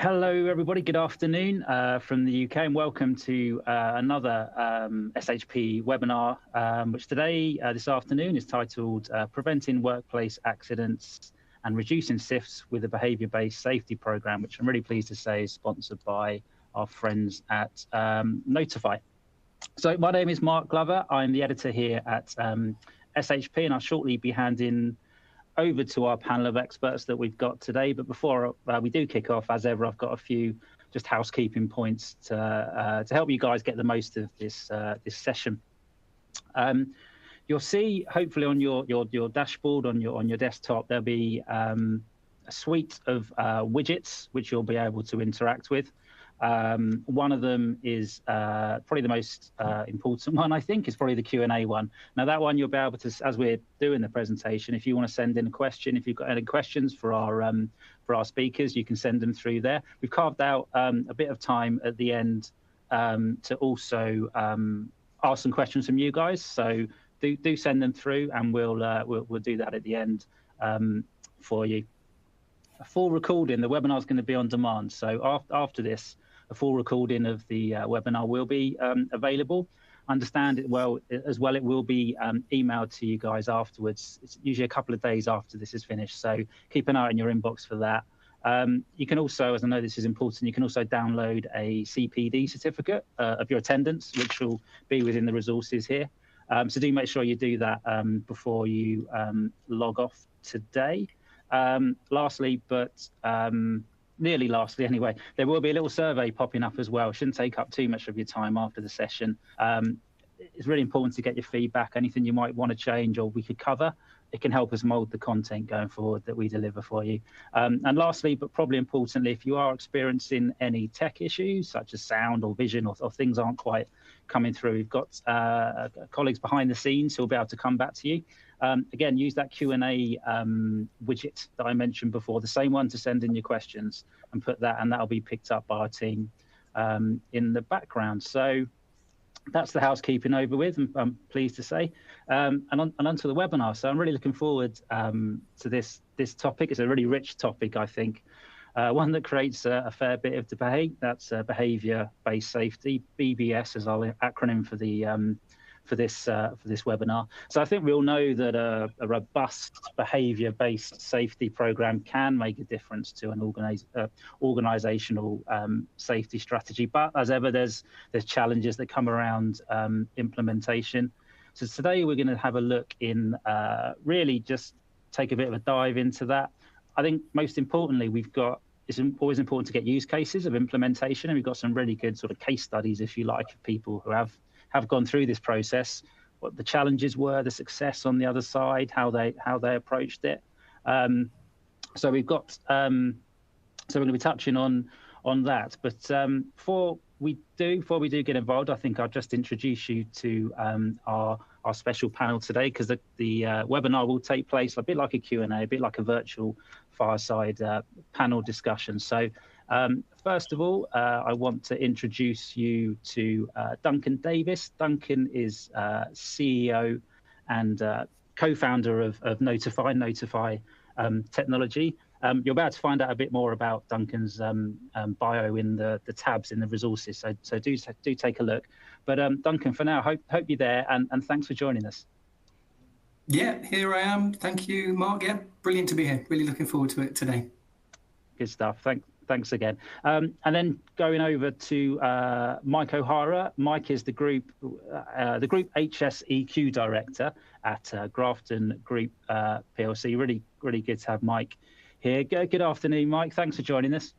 Hello, everybody. Good afternoon from the UK, and welcome to another SHP webinar, which this afternoon, is titled Preventing Workplace Accidents and Reducing SIFs with a Behaviour-Based Safety Programme, which I'm really pleased to say is sponsored by our friends at Notify. So my name is Mark Glover. I'm the editor here at SHP, and I'll shortly be handing over to our panel of experts that we've got today. But before we do kick off, as ever, I've got a few just housekeeping points to help you guys get the most of this session. You'll see, hopefully, on your dashboard on your desktop, there'll be a suite of widgets which you'll be able to interact with. One of them is probably the most important one, I think, is probably the Q&A one. Now, that one you'll be able to, as we're doing the presentation, if you want to send in a question, if you've got any questions for our speakers, you can send them through there. We've carved out a bit of time at the end to also ask some questions from you guys. So do send them through, and we'll do that at the end for you. A full recording, the webinar is going to be on demand. So after this, a full recording of the webinar will be available. Understand it well as well. It will be emailed to you guys afterwards. It's usually a couple of days after this is finished. So keep an eye on your inbox for that. You can also, as I know this is important, you can also download a CPD certificate of your attendance, which will be within the resources here. So do make sure you do that before you log off today. Lastly, but nearly lastly anyway, there will be a little survey popping up as well. It shouldn't take up too much of your time after the session. It's really important to get your feedback, anything you might want to change or we could cover. It can help us mold the content going forward that we deliver for you. And lastly, but probably importantly, if you are experiencing any tech issues such as sound or vision or things aren't quite coming through, we've got colleagues behind the scenes who will be able to come back to you. Again, use that Q&A widget that I mentioned before, the same one to send in your questions, and put that, and that'll be picked up by our team in the background. So that's the housekeeping over with, I'm pleased to say. And onto the webinar. So I'm really looking forward to this topic. It's a really rich topic, I think. One that creates a fair bit of debate. That's behaviour-based safety, BBS is our acronym for this webinar. So I think we all know that a robust behaviour-based safety program can make a difference to an organisational safety strategy. But as ever, there's challenges that come around implementation. So today we're going to have a look in really just take a bit of a dive into that. I think most importantly, it's always important to get use cases of implementation, and we've got some really good sort of case studies, if you like, of people who have gone through this process, what the challenges were, the success on the other side, how they approached it. So we've got so we're going to be touching on that. But before we do get involved, I think I'll just introduce you to our special panel today, because the webinar will take place a bit like a Q&A, a bit like a virtual fireside panel discussion. So first of all, I want to introduce you to Duncan Davis. Duncan is CEO and co-founder of Notify Technology. You're about to find out a bit more about Duncan's bio in the tabs in the resources, so do take a look. But Duncan, for now, hope you're there, and thanks for joining us. Yeah, here I am. Thank you, Mark. Yeah, brilliant to be here. Really looking forward to it today. Good stuff. Thanks again. And then going over to Mike O'Hara. Mike is the group HSEQ director at Grafton Group PLC. Really good to have Mike here. Good afternoon, Mike. Thanks for joining us.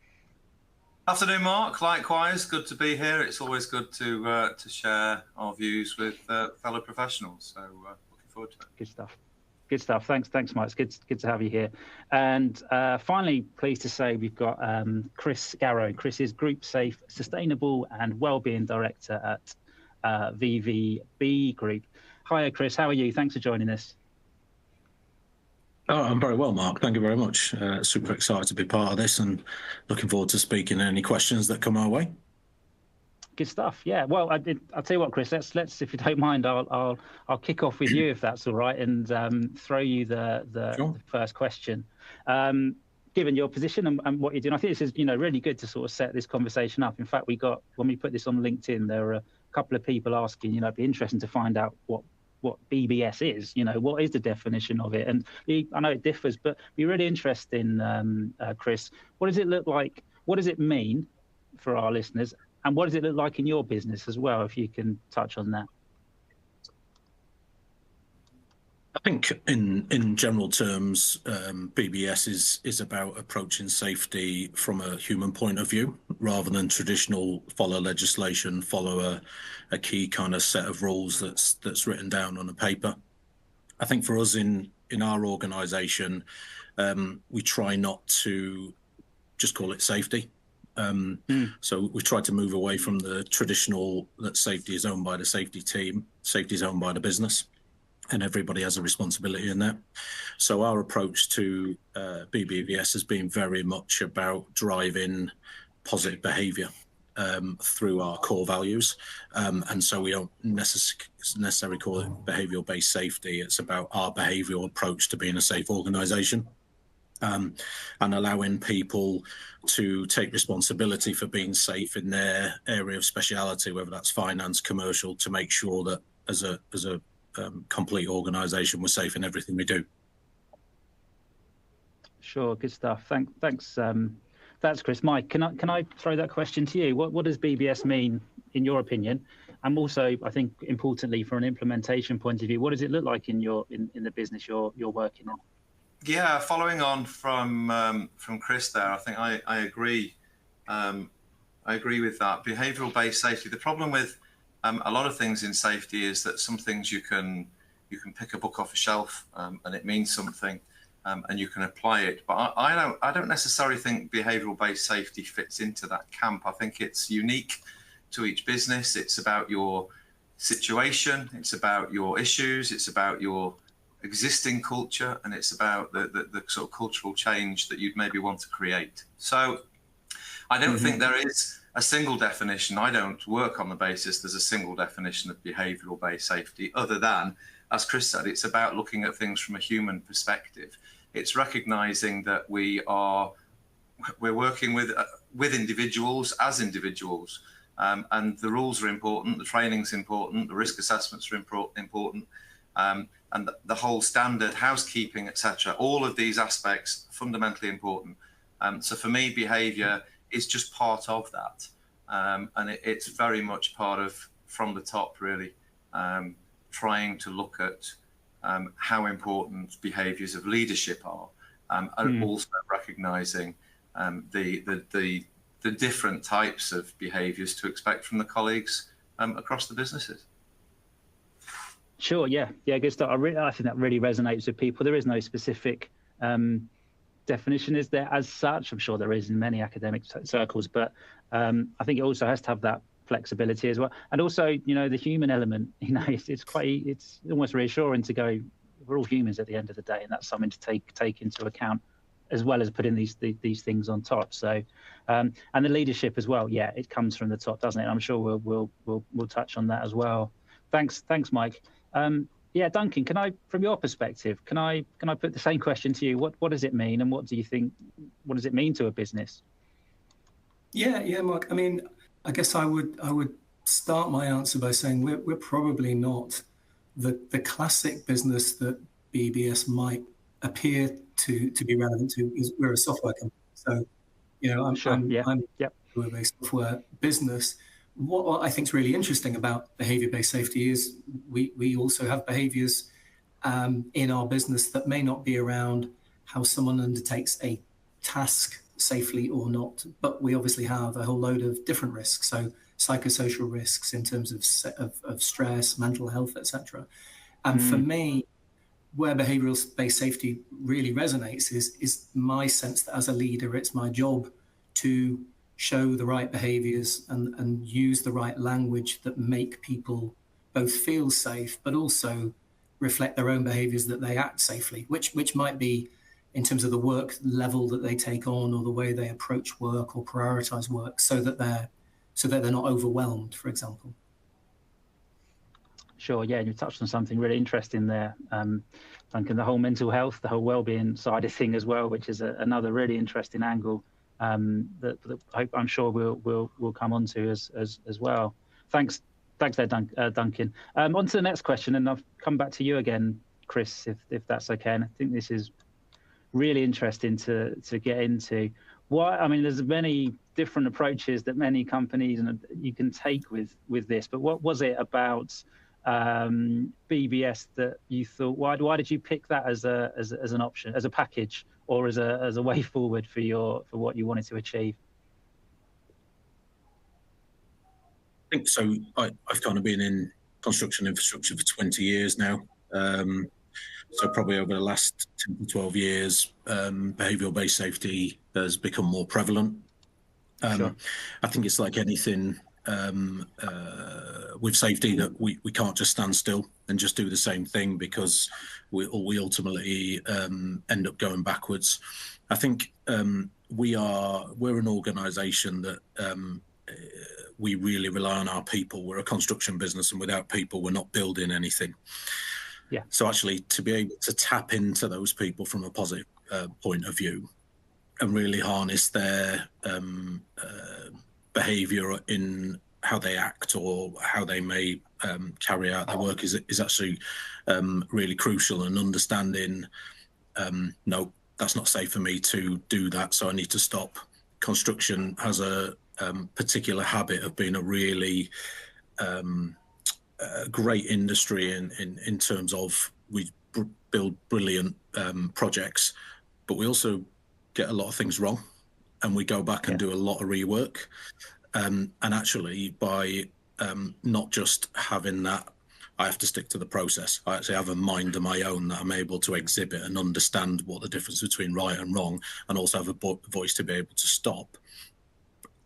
Afternoon, Mark. Likewise, good to be here. It's always good to share our views with fellow professionals. So looking forward to it. Good stuff. Thanks, Mike. It's good to have you here. And finally, pleased to say we've got Chris Garrow. Chris is Group Safe, Sustainable and Wellbeing Director at VVB Group. Hiya, Chris. How are you? Thanks for joining us. Oh, I'm very well, Mark. Thank you very much. Super excited to be part of this, and looking forward to speaking any questions that come our way. Good stuff. Yeah. Well, I'll tell you what, Chris. Let's if you don't mind, I'll kick off with you if that's all right, and throw you the Sure. the first question. given your position and what you're doing, I think this is, really good to sort of set this conversation up. In fact, when we put this on LinkedIn, there were a couple of people asking, it'd be interesting to find out what BBS is, what is the definition of it? And I know it differs, but it'd be really interesting, Chris, what does it look like? What does it mean for our listeners? And what does it look like in your business as well, if you can touch on that? I think in general terms, BBS is about approaching safety from a human point of view, rather than traditional follow legislation, follow a key kind of set of rules that's written down on a paper. I think for us in our organisation, we try not to just call it safety. So we try to move away from the traditional that safety is owned by the safety team, safety is owned by the business, and everybody has a responsibility in that. So our approach to BBS has been very much about driving positive behaviour through our core values. And so we don't necessarily call it behavioural based safety. It's about our behavioural approach to being a safe organisation. And allowing people to take responsibility for being safe in their area of speciality, whether that's finance, commercial, to make sure that as a complete organisation we're safe in everything we do. Sure, good stuff. Thanks. That's Chris. Mike, can I throw that question to you? What does BBS mean in your opinion? And also, I think importantly, from an implementation point of view, what does it look like in the business you're working in? Yeah, following on from Chris there, I think I agree. I agree with that. Behavioural based safety. The problem with a lot of things in safety is that some things you can pick a book off a shelf and it means something, and you can apply it. But I don't necessarily think behavioural based safety fits into that camp. I think it's unique to each business. It's about your situation. It's about your issues. It's about your existing culture, and it's about the sort of cultural change that you'd maybe want to create. So I don't think there is a single definition. I don't work on the basis there's a single definition of behavioural based safety, other than, as Chris said, it's about looking at things from a human perspective. It's recognising that we're working with individuals as individuals, and the rules are important, the training's important, the risk assessments are important, and the whole standard housekeeping, etc. All of these aspects are fundamentally important. So for me, behaviour is just part of that, and it's very much part of, from the top really, trying to look at how important behaviours of leadership are, and also recognising the different types of behaviours to expect from the colleagues across the businesses. Sure, yeah, good stuff. I think that really resonates with people. There is no specific definition, is there, as such? I'm sure there is in many academic circles, but I think it also has to have that flexibility as well, and also, the human element. It's almost reassuring to go, we're all humans at the end of the day, and that's something to take into account, as well as putting these things on top. So, and the leadership as well. Yeah, it comes from the top, doesn't it? I'm sure we'll touch on that as well. Thanks, Mike. Yeah, Duncan, from your perspective, can I put the same question to you? What does it mean, and what do you think? What does it mean to a business? Yeah, Mark. I mean, I guess I would start my answer by saying we're probably not the classic business that BBS might appear to be relevant to, because we're a software company. So, I'm a software business. What I think is really interesting about behavior-based safety is we also have behaviors in our business that may not be around how someone undertakes a task safely or not, but we obviously have a whole load of different risks. So psychosocial risks in terms of stress, mental health, etc. And for me, where behavioral-based safety really resonates is my sense that as a leader, it's my job to show the right behaviors and use the right language that make people both feel safe, but also reflect their own behaviors that they act safely, which might be in terms of the work level that they take on, or the way they approach work or prioritize work, so that they're not overwhelmed, for example. Sure. Yeah, you touched on something really interesting there, Duncan. The whole mental health, the whole well-being side of thing as well, which is another really interesting angle that I'm sure we'll come on to as well. Thanks there, Duncan. On to the next question, and I'll come back to you again, Chris, if that's okay. And I think this is really interesting to get into. Why? I mean, there's many different approaches that many companies and you can take with this, but what was it about BBS that you thought? Why did you pick that as an option, as a package, or as a way forward for what you wanted to achieve? I think so. I've kind of been in construction infrastructure for 20 years now. So probably over the last 10 to 12 years, behaviour based safety has become more prevalent. Sure. I think it's like anything with safety, that we can't just stand still and just do the same thing, because we ultimately end up going backwards. I think we're an organisation that we really rely on our people. We're a construction business, and without people, we're not building anything. Yeah. So actually, to be able to tap into those people from a positive point of view and really harness their behaviour in how they act or how they may carry out their work is actually really crucial. And understanding, no, that's not safe for me to do that, so I need to stop. Construction has a particular habit of being a really great industry in terms of we build brilliant projects, but we also get a lot of things wrong, and we go back and do a lot of rework. And actually, by not just having that, I have to stick to the process. I actually have a mind of my own that I'm able to exhibit and understand what the difference between right and wrong, and also have a voice to be able to stop.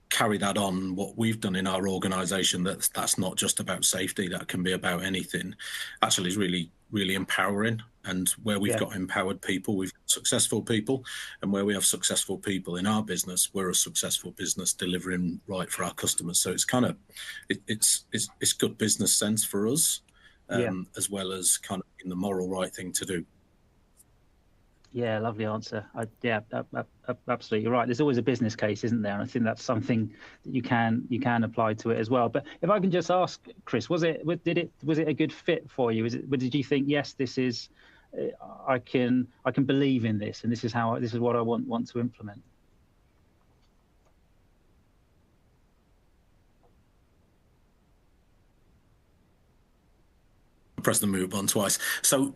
Carry that on. What we've done in our organisation, that's not just about safety, that can be about anything, actually is really, really empowering. And where we've got empowered people, we've got successful people, and where we have successful people in our business, we're a successful business delivering right for our customers. So it's kind of it's good business sense for us, as well as kind of in the moral right thing to do. Yeah, lovely answer. Absolutely, you're right. There's always a business case, isn't there? And I think that's something that you can apply to it as well. But if I can just ask, Chris, was it a good fit for you? Did you think, yes, this is, I can believe in this, and this is what I want to implement? Press the mute button twice. So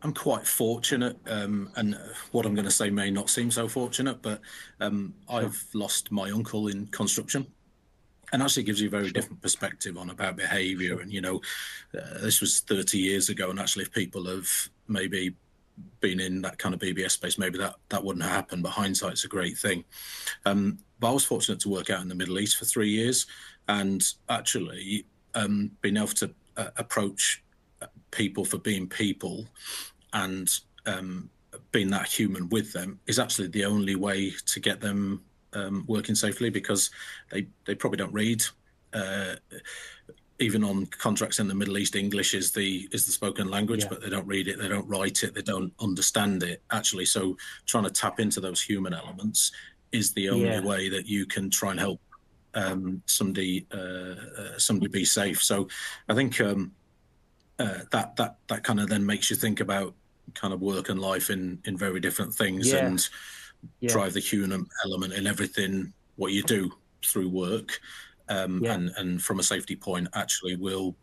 I'm quite fortunate, and what I'm going to say may not seem so fortunate, but I've lost my uncle in construction, and actually gives you a very different perspective about behaviour. And this was 30 years ago, and actually, if people have maybe been in that kind of BBS space, maybe that wouldn't have happened. But hindsight's a great thing. But I was fortunate to work out in the Middle East for 3 years, and actually being able to approach people for being people and being that human with them is actually the only way to get them working safely, because they probably don't read. Even on contracts in the Middle East, English is the spoken language, but they don't read it, they don't write it, they don't understand it actually. So trying to tap into those human elements is the only way that you can try and help somebody be safe. So I think that kind of then makes you think about kind of work and life in very different things, and drive the human element in everything what you do through work, and from a safety point actually will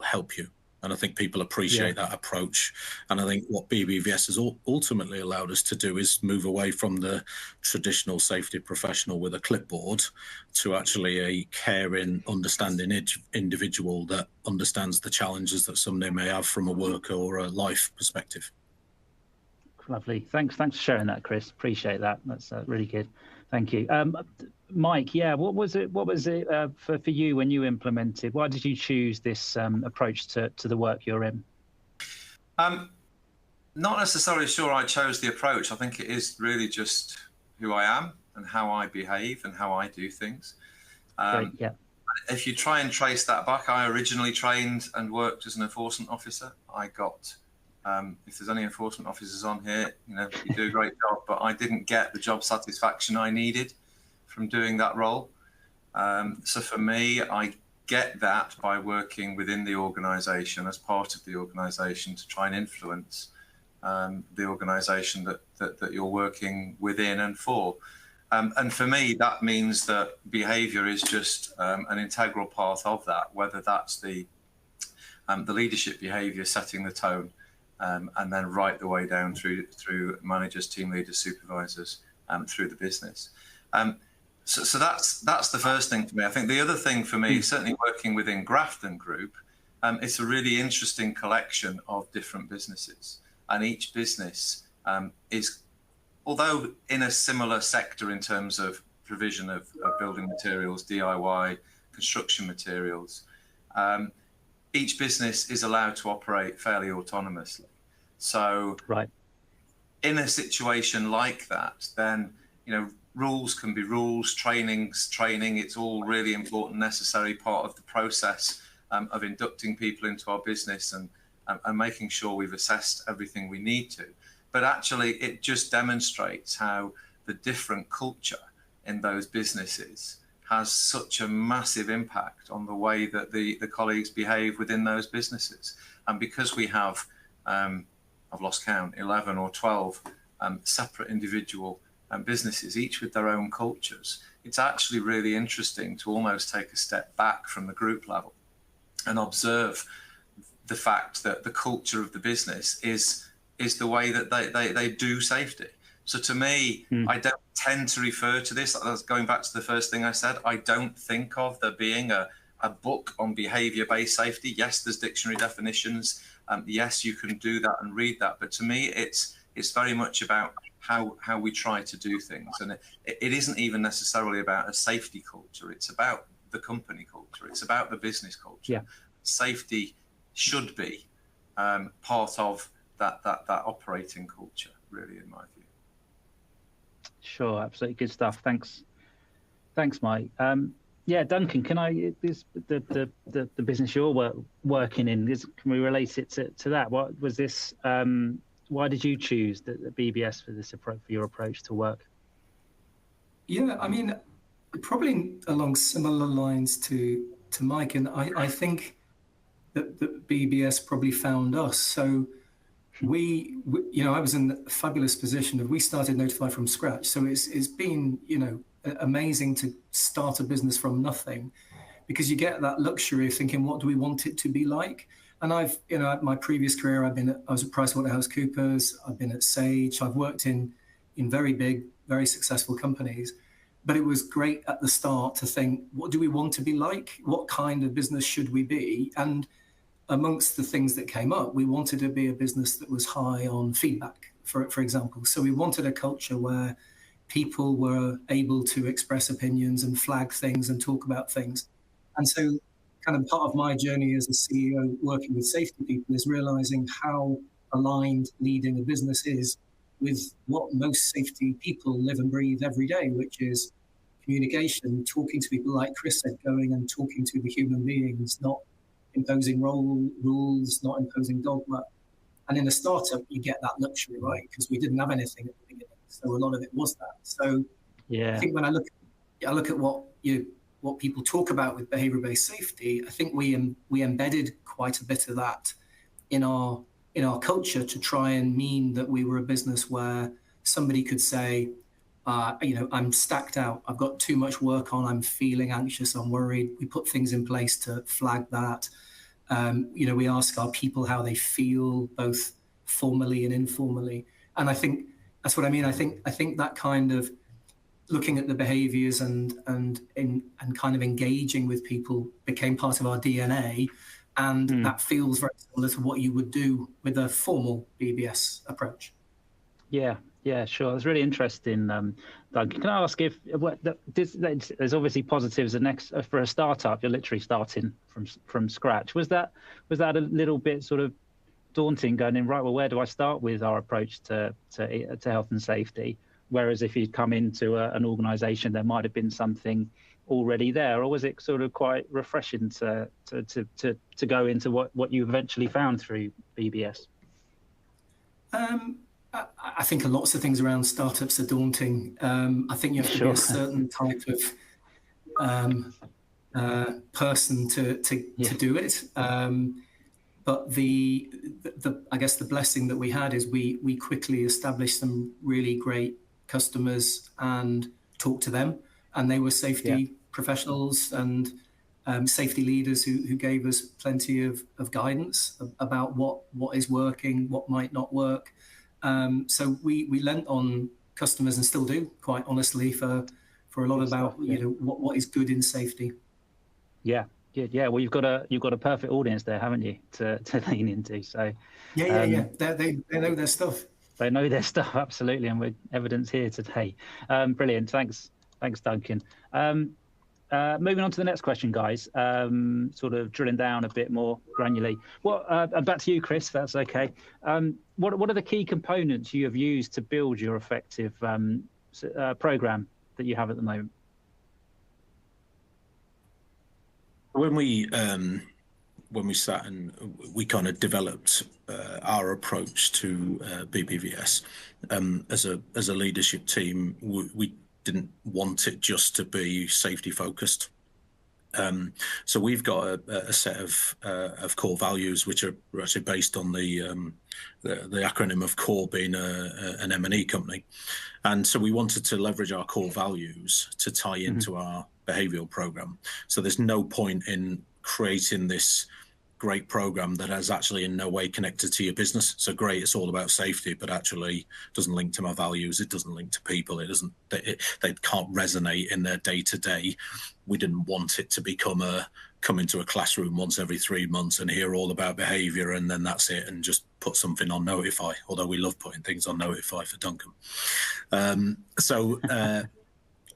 help you. And I think people appreciate that approach. And I think what BBVS has ultimately allowed us to do is move away from the traditional safety professional with a clipboard to actually a caring, understanding individual that understands the challenges that somebody may have from a work or a life perspective. Lovely. Thanks for sharing that, Chris. Appreciate that. That's really good. Thank you. Mike, what was it for you when you implemented? Why did you choose this approach to the work you're in? Not necessarily sure I chose the approach. I think it is really just who I am and how I behave and how I do things. Great, if you try and trace that back, I originally trained and worked as an enforcement officer. I got, if there's any enforcement officers on here, you know, you do a great job, but I didn't get the job satisfaction I needed from doing that role. So for me, I get that by working within the organisation, as part of the organisation, to try and influence the organisation that you're working within and for. And for me, that means that behaviour is just an integral part of that, whether that's the leadership behaviour, setting the tone, and then right the way down through managers, team leaders, supervisors, through the business. So that's the first thing for me. I think the other thing for me, certainly working within Grafton Group, it's a really interesting collection of different businesses, and each business is, although in a similar sector in terms of provision of building materials, DIY, construction materials, each business is allowed to operate fairly autonomously. So right. In a situation like that, then, you know, rules can be rules, training. It's all really important, necessary part of the process of inducting people into our business and making sure we've assessed everything we need to. But actually, it just demonstrates how the different culture in those businesses has such a massive impact on the way that the colleagues behave within those businesses. And because we have, I've lost count, 11 or 12 separate individual businesses, each with their own cultures, it's actually really interesting to almost take a step back from the group level and observe the fact that the culture of the business is the way that they do safety. So to me, I don't tend to refer to this, going back to the first thing I said, I don't think of there being a book on behaviour-based safety. Yes, there's dictionary definitions. Yes, you can do that and read that. But to me, it's very much about how we try to do things. And it isn't even necessarily about a safety culture. It's about the company culture. It's about the business culture. Yeah. Safety should be part of that operating culture, really, in my view. Sure, absolutely, good stuff. Thanks, Mike. Yeah, Duncan, can I the business you're working in? Can we relate it to that? What was this? Why did you choose the BBS for this approach, for your approach to work? Yeah, I mean, probably along similar lines to Mike, and I think that BBS probably found us. So we, you know, I was in a fabulous position of, we started Notify from scratch. So it's been, you know, amazing to start a business from nothing, because you get that luxury of thinking, what do we want it to be like? And I've, you know, my previous career, I was at PricewaterhouseCoopers, I've been at Sage, I've worked in very big, very successful companies. But it was great at the start to think, what do we want to be like? What kind of business should we be? And amongst the things that came up, we wanted to be a business that was high on feedback, for example. So we wanted a culture where people were able to express opinions and flag things and talk about things. And so kind of part of my journey as a CEO working with safety people is realizing how aligned leading a business is with what most safety people live and breathe every day, which is communication, talking to people, like Chris said, going and talking to the human beings, not imposing rules, not imposing dogma. And in a startup, you get that luxury, right? Because we didn't have anything at the beginning, so a lot of it was that. So yeah, I think when I look at what people talk about with behavior-based safety, I think we embedded quite a bit of that in our culture to try and mean that we were a business where somebody could say, you know, I'm stacked out, I've got too much work on, I'm feeling anxious, I'm worried. We put things in place to flag that. You know, we ask our people how they feel, both formally and informally. And I think that's what I mean. I think that kind of looking at the behaviors and kind of engaging with people became part of our DNA. And that feels very similar to what you would do with a formal BBS approach. Yeah, sure. That's really interesting. Duncan, can I ask if there's obviously positives for a startup, you're literally starting from scratch. Was that a little bit sort of daunting, going in, right, well, where do I start with our approach to health and safety? Whereas if you'd come into an organisation, there might have been something already there, or was it sort of quite refreshing to go into what you eventually found through BBS? I think lots of things around startups are daunting. I think you have to be a certain type of person to do it. But I guess the blessing that we had is we quickly established some really great customers and talked to them, and they were safety professionals and safety leaders who gave us plenty of guidance about what is working, what might not work. So we lent on customers, and still do, quite honestly, for a lot about what is good in safety. Yeah. Well, you've got a perfect audience there, haven't you, to lean into? So yeah. They know their stuff. They know their stuff, absolutely, and we're evidence here today. Brilliant. Thanks, Duncan. Moving on to the next question, guys. Sort of drilling down a bit more granularly. Back to you, Chris, if that's okay. What are the key components you have used to build your effective program that you have at the moment? When we sat and we kind of developed our approach to BBVS as a leadership team, we didn't want it just to be safety focused. So we've got a set of core values which are actually based on the acronym of CORE being an M&E company, and so we wanted to leverage our core values to tie into our behavioural program. So there's no point in creating this great program that is actually in no way connected to your business. So great, it's all about safety, but actually doesn't link to my values. It doesn't link to people. They can't resonate in their day to day. We didn't want it to become come into a classroom once every 3 months and hear all about behaviour, and then that's it, and just put something on Notify. Although we love putting things on Notify for Duncan.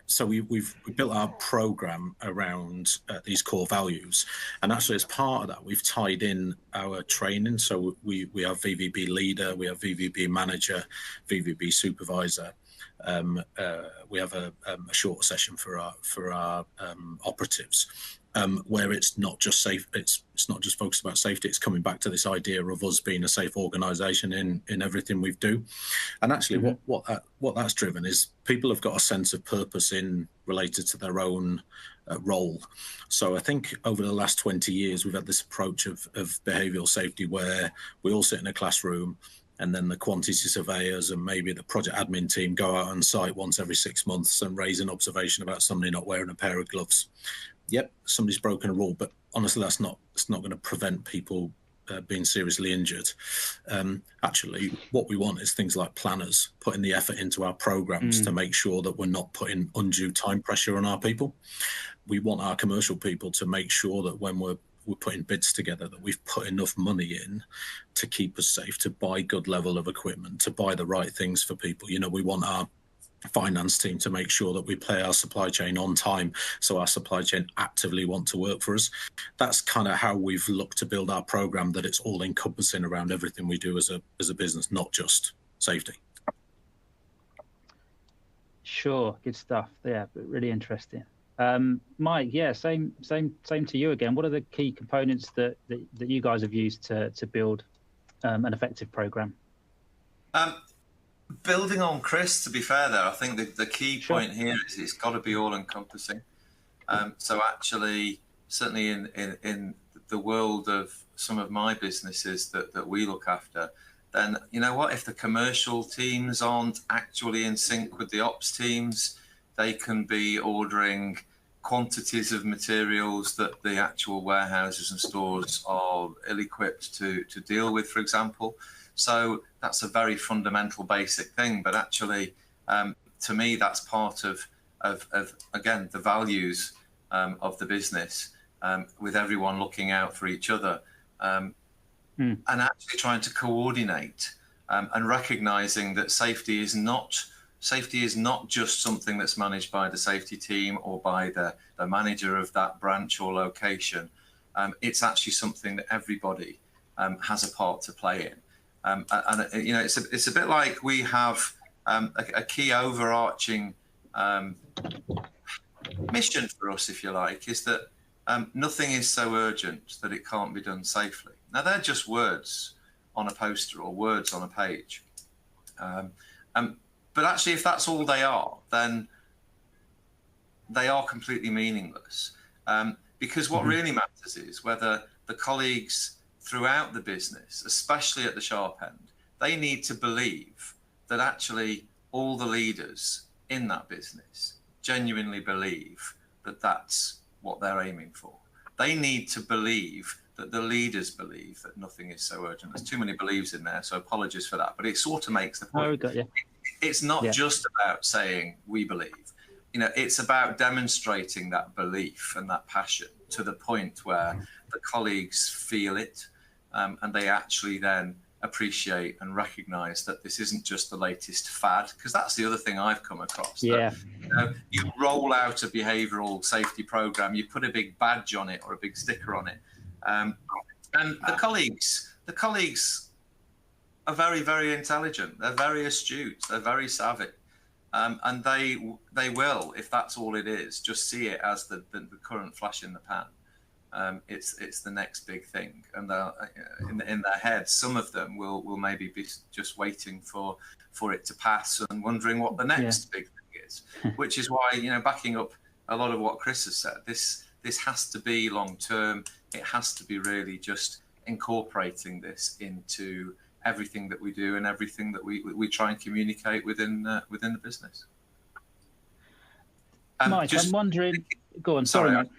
So we've built our program around these core values, and actually as part of that we've tied in our training. So we have VVB leader, we have VVB manager, VVB supervisor. We have a short session for our operatives, where it's not just safe. It's not just focused about safety. It's coming back to this idea of us being a safe organisation in everything we do. And actually, what that's driven is people have got a sense of purpose related to their own role. So I think over the last 20 years, we've had this approach of behavioural safety where we all sit in a classroom, and then the quantity surveyors and maybe the project admin team go out on site once every 6 months and raise an observation about somebody not wearing a pair of gloves. Yep, somebody's broken a rule, but honestly, it's not going to prevent people being seriously injured. Actually, what we want is things like planners putting the effort into our programs to make sure that we're not putting undue time pressure on our people. We want our commercial people to make sure that when we're putting bids together, that we've put enough money in to keep us safe, to buy good level of equipment, to buy the right things for people. We want our finance team to make sure that we pay our supply chain on time, so our supply chain actively want to work for us. That's kind of how we've looked to build our program, that it's all encompassing around everything we do as a business, not just safety. Sure, good stuff. Yeah, but really interesting. Mike, yeah, same to you again. What are the key components that you guys have used to build an effective program? Building on Chris, to be fair there, I think the key point here is it's got to be all-encompassing. So actually, certainly in the world of some of my businesses that we look after, then you know what, if the commercial teams aren't actually in sync with the ops teams, they can be ordering quantities of materials that the actual warehouses and stores are ill-equipped to deal with, for example. So that's a very fundamental, basic thing. But actually, to me, that's part of again, the values of the business, with everyone looking out for each other, and actually trying to coordinate and recognizing that safety is not just something that's managed by the safety team or by the manager of that branch or location. It's actually something that everybody has a part to play in. And you know, it's a bit like we have a key overarching mission for us, if you like, is that nothing is so urgent that it can't be done safely. Now, they're just words on a poster or words on a page. But actually, if that's all they are, then they are completely meaningless. Because what really matters is whether the colleagues throughout the business, especially at the sharp end, they need to believe that actually all the leaders in that business genuinely believe that that's what they're aiming for. They need to believe that the leaders believe that nothing is so urgent. There's too many believes in there, so apologies for that. But it sort of makes the point. It's not just about saying we believe. You know, it's about demonstrating that belief and that passion to the point where the colleagues feel it, and they actually then appreciate and recognize that this isn't just the latest fad, because that's the other thing I've come across. That, you roll out a behavioral safety program, you put a big badge on it or a big sticker on it, and the colleagues are very, very intelligent. They're very astute. They're very savvy. And they will, if that's all it is, just see it as the current flash in the pan. It's the next big thing, and in their heads, some of them will maybe be just waiting for it to pass and wondering what the next big thing is. Which is why, you know, backing up a lot of what Chris has said, this has to be long term. It has to be really just incorporating this into everything that we do and everything that we try and communicate within the business. Mike, I'm wondering. Go on. Sorry, Mike.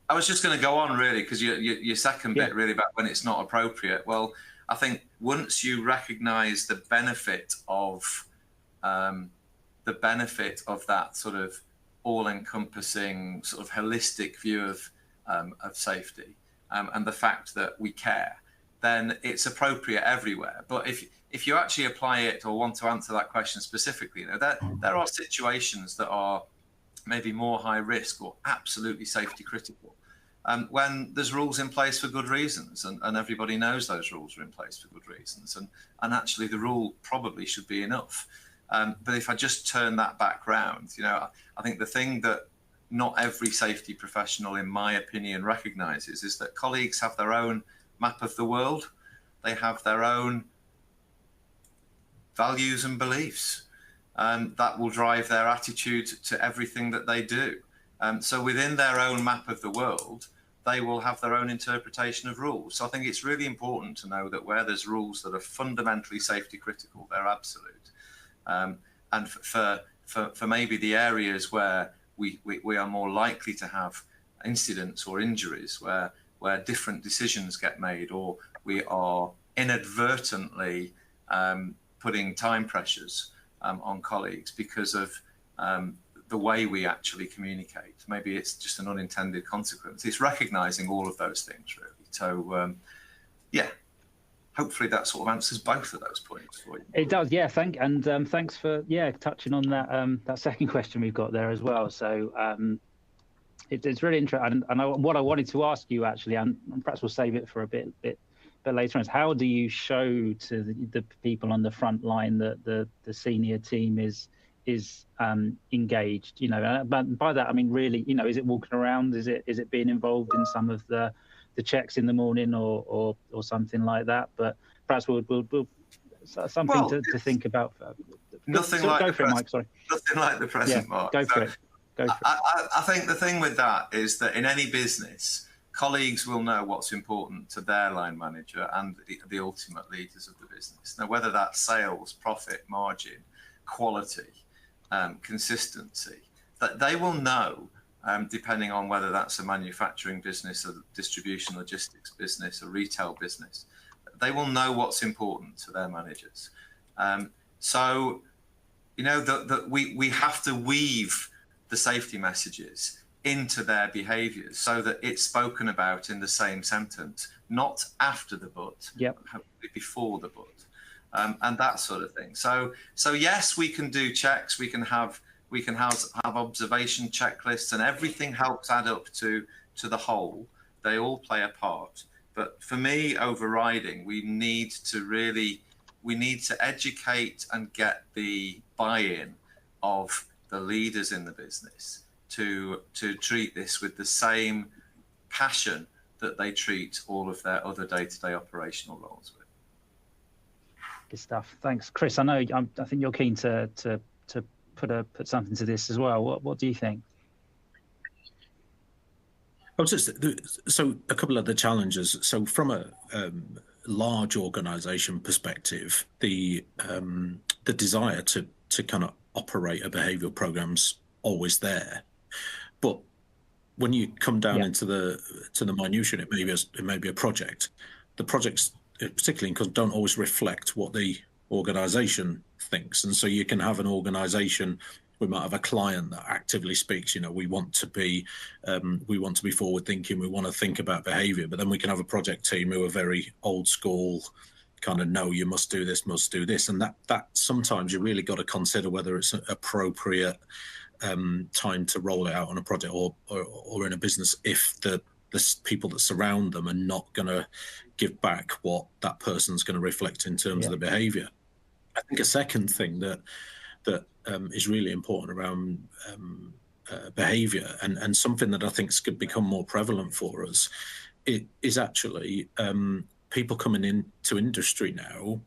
I was just going to go on really because your second bit really about when it's not appropriate. Well, I think once you recognise the benefit of that sort of all-encompassing sort of holistic view of safety and the fact that we care, then it's appropriate everywhere. But if you actually apply it or want to answer that question specifically, you know, there are situations that are maybe more high risk or absolutely safety critical, when there's rules in place for good reasons, and everybody knows those rules are in place for good reasons, and actually the rule probably should be enough. But if I just turn that back round, you know, I think the thing that not every safety professional, in my opinion, recognises is that colleagues have their own map of the world. They have their own values and beliefs, and that will drive their attitude to everything that they do. So within their own map of the world, they will have their own interpretation of rules. So I think it's really important to know that where there's rules that are fundamentally safety critical, they're absolute. And for maybe the areas where we are more likely to have incidents or injuries where different decisions get made, or we are inadvertently putting time pressures on colleagues because of the way we actually communicate. Maybe it's just an unintended consequence. It's recognising all of those things, really. So, yeah, hopefully that sort of answers both of those points for you. It does, yeah. Thanks for touching on that second question we've got there as well. So it's really interesting. And what I wanted to ask you actually, and perhaps we'll save it for a bit later on, is how do you show to the people on the front line that the senior team is engaged? You know, but by that I mean really, you know, is it walking around? Is it being involved in some of the checks in the morning or something like that? But perhaps we'll something to think about. Nothing so like go the for it, Mike. Sorry. Nothing like the present, Mark. Go for it. I think the thing with that is that in any business, colleagues will know what's important to their line manager and the ultimate leaders of the business. Now, whether that's sales, profit, margin, quality, consistency, that they will know, depending on whether that's a manufacturing business, a distribution logistics business, a retail business, they will know what's important to their managers. So, you know, we have to weave the safety messages into their behaviours so that it's spoken about in the same sentence, not after the but, hopefully before the but. And that sort of thing. So yes, we can do checks. We can have observation checklists, and everything helps add up to the whole. They all play a part. But for me, overriding, we need to educate and get the buy-in of the leaders in the business to treat this with the same passion that they treat all of their other day-to-day operational roles with. Good stuff. Thanks, Chris. I know I think you're keen to put something to this as well. What do you think? So a couple of the challenges. So from a large organization perspective, the desire to kind of operate a behavioral program's always there, but when you come down into the minutiae, it may be a project. The projects, particularly because don't always reflect what the organization thinks, and so you can have an organization. We might have a client that actively speaks, we want to be forward thinking, we want to think about behavior, but then we can have a project team who are very old school, kind of, no, you must do this. And that sometimes you really got to consider whether it's an appropriate time to roll it out on a project or in a business if the people that surround them are not going to give back what that person's going to reflect in terms of the behavior. I think a second thing that is really important around behavior and something that I think is going to become more prevalent for us is actually people coming into industry now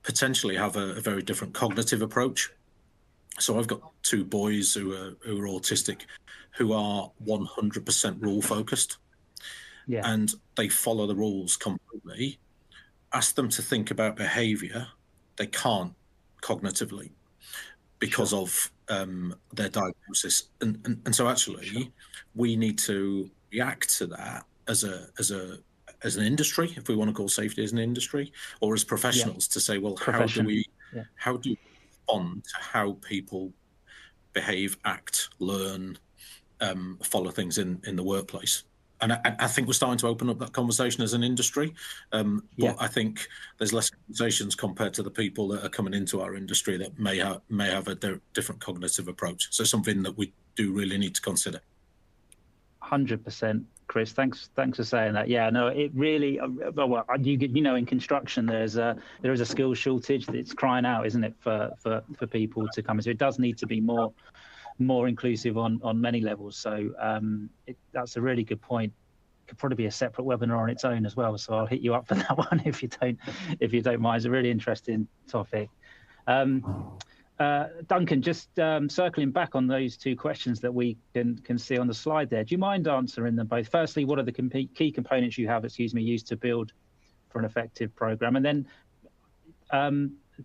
potentially have a very different cognitive approach. So I've got two boys who are autistic, who are 100% rule focused, and they follow the rules completely. Ask them to think about behavior, they can't cognitively because of their diagnosis, and so actually we need to react to that as an industry, if we want to call safety as an industry, or as professionals to say, well, how do we respond to how people behave, act, learn, follow things in the workplace. And I think we're starting to open up that conversation as an industry, but I think there's less conversations compared to the people that are coming into our industry that may have a different cognitive approach. So something that we do really need to consider. 100%, Chris. Thanks for saying that. Yeah, no, it really. Well, in construction, there is a skill shortage that's crying out, isn't it, for people to come into. It does need to be more inclusive on many levels. So that's a really good point. Could probably be a separate webinar on its own as well. So I'll hit you up for that one if you don't mind. It's a really interesting topic. Duncan, just circling back on those two questions that we can see on the slide there. Do you mind answering them both? Firstly, what are the key components you have, used to build for an effective program? And then,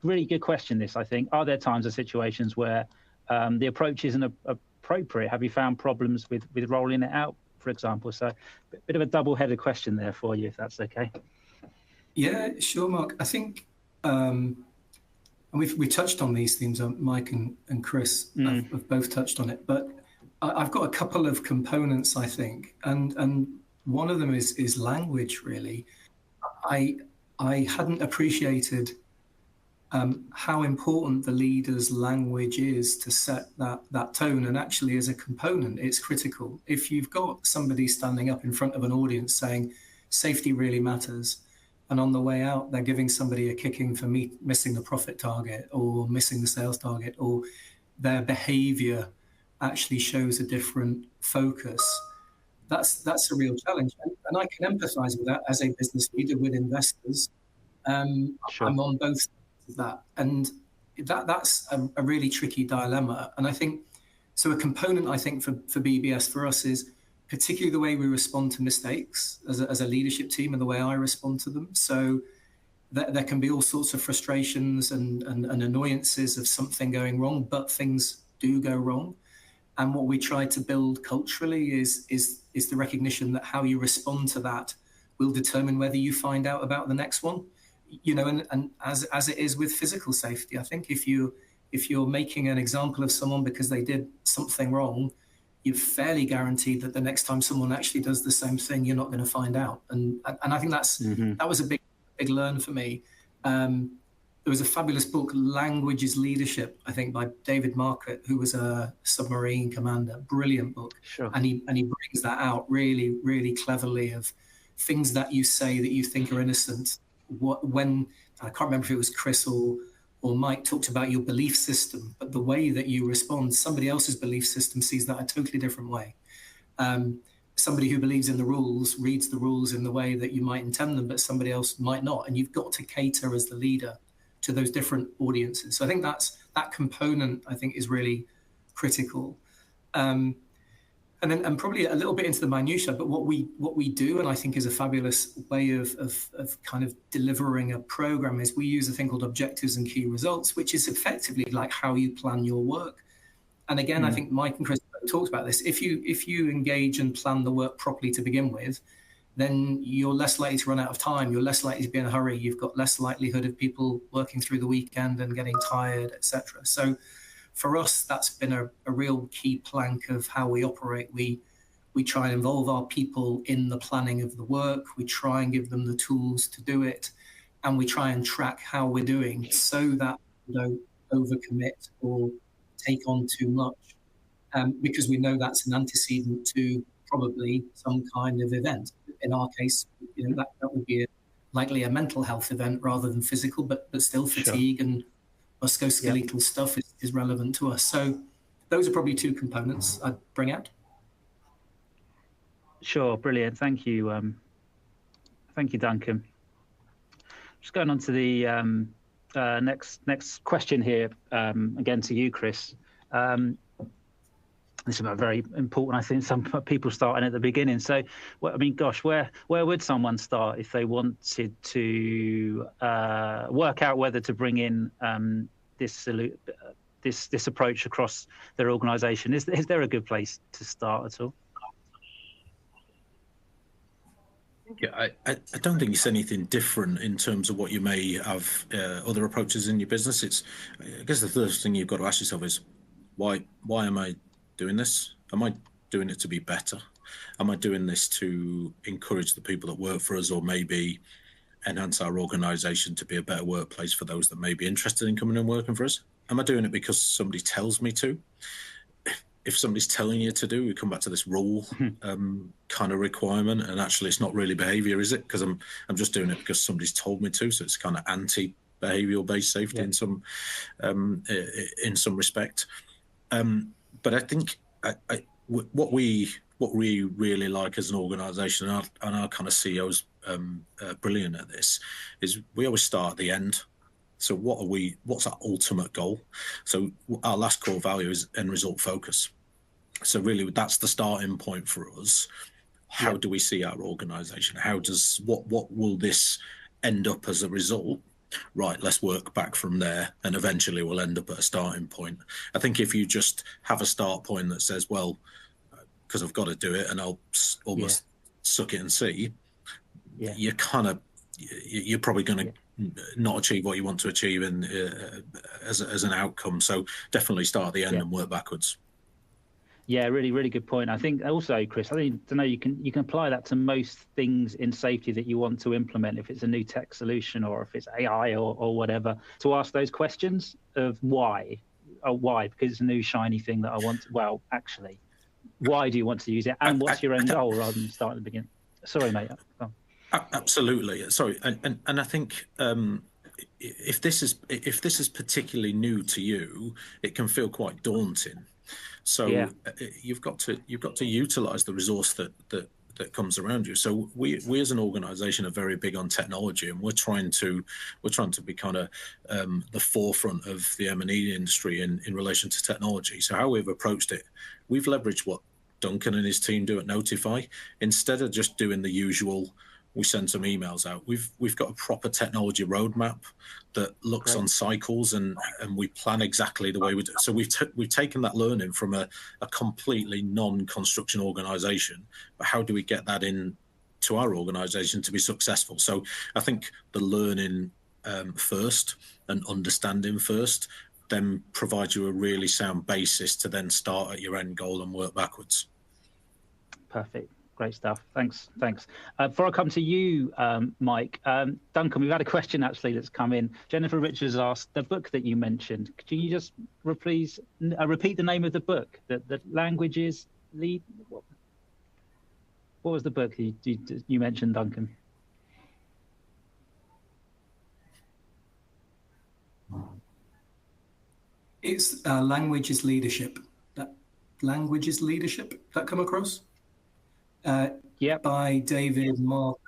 really good question, this, I think. Are there times or situations where the approach isn't appropriate? Have you found problems with rolling it out, for example? So a bit of a double-headed question there for you, if that's okay. Yeah, sure, Mark. I think and we touched on these themes. Mike and Chris have both touched on it, but I've got a couple of components, I think, and one of them is language. Really, I hadn't appreciated how important the leader's language is to set that tone, and actually as a component, it's critical. If you've got somebody standing up in front of an audience saying safety really matters, and on the way out, they're giving somebody a kicking for missing the profit target or missing the sales target, or their behavior actually shows a different focus, that's a real challenge. And I can empathize with that as a business leader with investors. Sure. I'm on both sides of that. And that's a really tricky dilemma. And I think, so a component, I think, for BBS for us is particularly the way we respond to mistakes as a leadership team and the way I respond to them. So there can be all sorts of frustrations and annoyances of something going wrong, but things do go wrong. And what we try to build culturally is the recognition that how you respond to that will determine whether you find out about the next one. And as it is with physical safety, I think if you're making an example of someone because they did something wrong, you're fairly guaranteed that the next time someone actually does the same thing, you're not going to find out. And I think that was a big learn for me. There was a fabulous book, Language is Leadership, I think, by David Marquardt, who was a submarine commander. Brilliant book. Sure. And he brings that out really, really cleverly, of things that you say that you think are innocent. When I can't remember if it was Chris or or Mike talked about your belief system, but the way that you respond, somebody else's belief system sees that a totally different way. Somebody who believes in the rules reads the rules in the way that you might intend them, but somebody else might not. And you've got to cater as the leader to those different audiences. So I think that component, I think, is really critical. And probably a little bit into the minutiae, but what we do, and I think is a fabulous way of kind of delivering a program, is we use a thing called objectives and key results, which is effectively like how you plan your work. And again, I think Mike and Chris talked about this. If you engage and plan the work properly to begin with, then you're less likely to run out of time. You're less likely to be in a hurry. You've got less likelihood of people working through the weekend and getting tired, etc. So for us, that's been a real key plank of how we operate. We try and involve our people in the planning of the work. We try and give them the tools to do it. And we try and track how we're doing so that we don't overcommit or take on too much, because we know that's an antecedent to probably some kind of event. In our case, that would be likely a mental health event rather than physical, but still fatigue and musculoskeletal stuff is relevant to us. So those are probably two components I'd bring out. Sure, brilliant. Thank you, Duncan. Just going on to the next question here, again to you, Chris. This is very important. I think some people starting at the beginning. So, I mean, gosh, where would someone start if they wanted to work out whether to bring in this approach across their organisation? Is there a good place to start at all? Yeah, I don't think it's anything different in terms of what you may have other approaches in your business. I guess the first thing you've got to ask yourself is, why am I doing this? Am I doing it to be better? Am I doing this to encourage the people that work for us, or maybe enhance our organisation to be a better workplace for those that may be interested in coming and working for us? Am I doing it because somebody tells me to? If somebody's telling you to do, we come back to this rule kind of requirement, and actually it's not really behaviour, is it? Because I'm just doing it because somebody's told me to, so it's kind of anti-behavioural based safety in some respect. But I think what we really like as an organisation, and our kind of CEO's brilliant at this, is we always start at the end. So what's our ultimate goal? So our last core value is end result focus. So really that's the starting point for us. How do we see our organisation? What will this end up as a result? Right, let's work back from there, and eventually we'll end up at a starting point. I think if you just have a start point that says, well, because I've got to do it and I'll almost suck it and see, you're probably going to not achieve what you want to achieve as an outcome. So definitely start at the end and work backwards. Yeah, really, really good point. I think also, Chris, you can apply that to most things in safety that you want to implement, if it's a new tech solution or if it's AI or whatever, to ask those questions of why, because it's a new shiny thing that I want. Well, actually, why do you want to use it, and what's your end goal, rather than start at the beginning? Sorry, mate. Absolutely. Sorry, and I think if this is particularly new to you, it can feel quite daunting. So you've got to utilize the resource that comes around you. So we as an organization are very big on technology, and we're trying to be kind of the forefront of the M&E industry in relation to technology. So how we've approached it, we've leveraged what Duncan and his team do at Notify. Instead of just doing the usual, we send some emails out, we've got a proper technology roadmap that looks on cycles, and we plan exactly the way we do. So we've taken that learning from a completely non-construction organization, but how do we get that in to our organization to be successful? So I think the learning first and understanding first then provides you a really sound basis to then start at your end goal and work backwards. Perfect. Great stuff. Thanks. Before I come to you, Mike, Duncan, we've had a question actually that's come in. Jennifer Richards asked, the book that you mentioned, could you just please repeat the name of the book? The languages lead. What was the book you mentioned, Duncan? It's language is leadership. Language is leadership. That come across? Yep. By David Mark.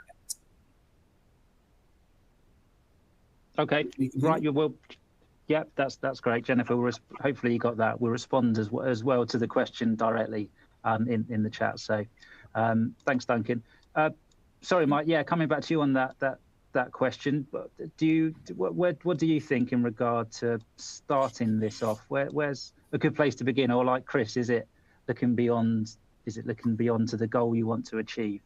Okay. Right. Well. Yep. That's great, Jennifer. Hopefully you got that. We'll respond as well to the question directly in the chat. So thanks, Duncan. Sorry, Mike. Yeah, coming back to you on that question. What do you think in regard to starting this off? Where's a good place to begin? Or like Chris, is it looking beyond? Is it looking beyond to the goal you want to achieve?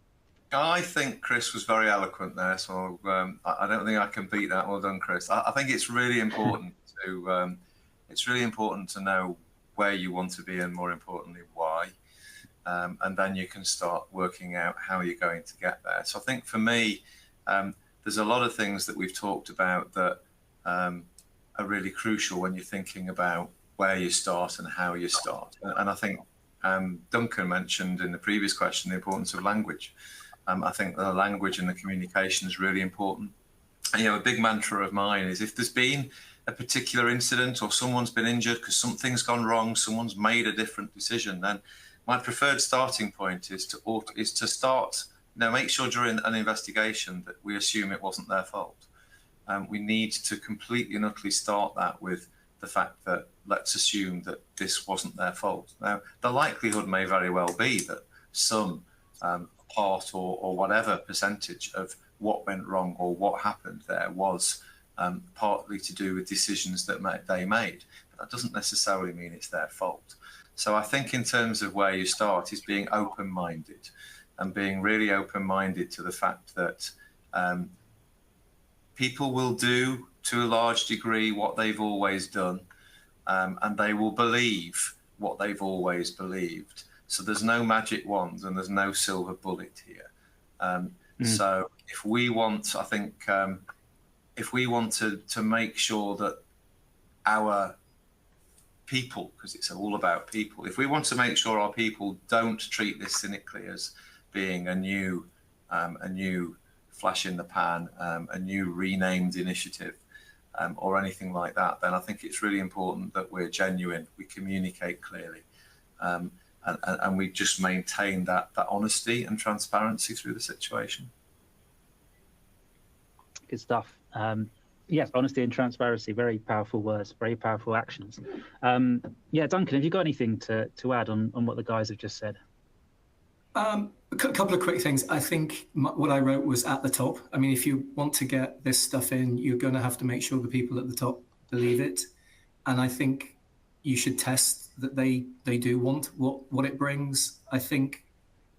I think Chris was very eloquent there, so I don't think I can beat that. Well done, Chris. I think it's really important to know where you want to be, and more importantly, why. And then you can start working out how you're going to get there. So I think for me, there's a lot of things that we've talked about that are really crucial when you're thinking about where you start and how you start. And I think Duncan mentioned in the previous question the importance of language. I think the language and the communication is really important. And, a big mantra of mine is, if there's been a particular incident or someone's been injured because something's gone wrong, someone's made a different decision, then my preferred starting point is to start, make sure during an investigation that we assume it wasn't their fault. We need to completely and utterly start that with the fact that let's assume that this wasn't their fault. Now, the likelihood may very well be that some part or whatever percentage of what went wrong or what happened there was partly to do with decisions that they made. But that doesn't necessarily mean it's their fault. So I think in terms of where you start is being open-minded, and being really open-minded to the fact that people will do to a large degree what they've always done, and they will believe what they've always believed. So there's no magic wand and there's no silver bullet here. So if we want, I think, if we want to make sure that our people, because it's all about people, if we want to make sure our people don't treat this cynically as being a new flash in the pan, a new renamed initiative, or anything like that, then I think it's really important that we're genuine, we communicate clearly, and we just maintain that honesty and transparency through the situation. Good stuff. Yes, honesty and transparency, very powerful words, very powerful actions. Yeah, Duncan, have you got anything to add on what the guys have just said? A couple of quick things. I think what I wrote was at the top. I mean, if you want to get this stuff in, you're going to have to make sure the people at the top believe it. And I think you should test that they do want what it brings. I think,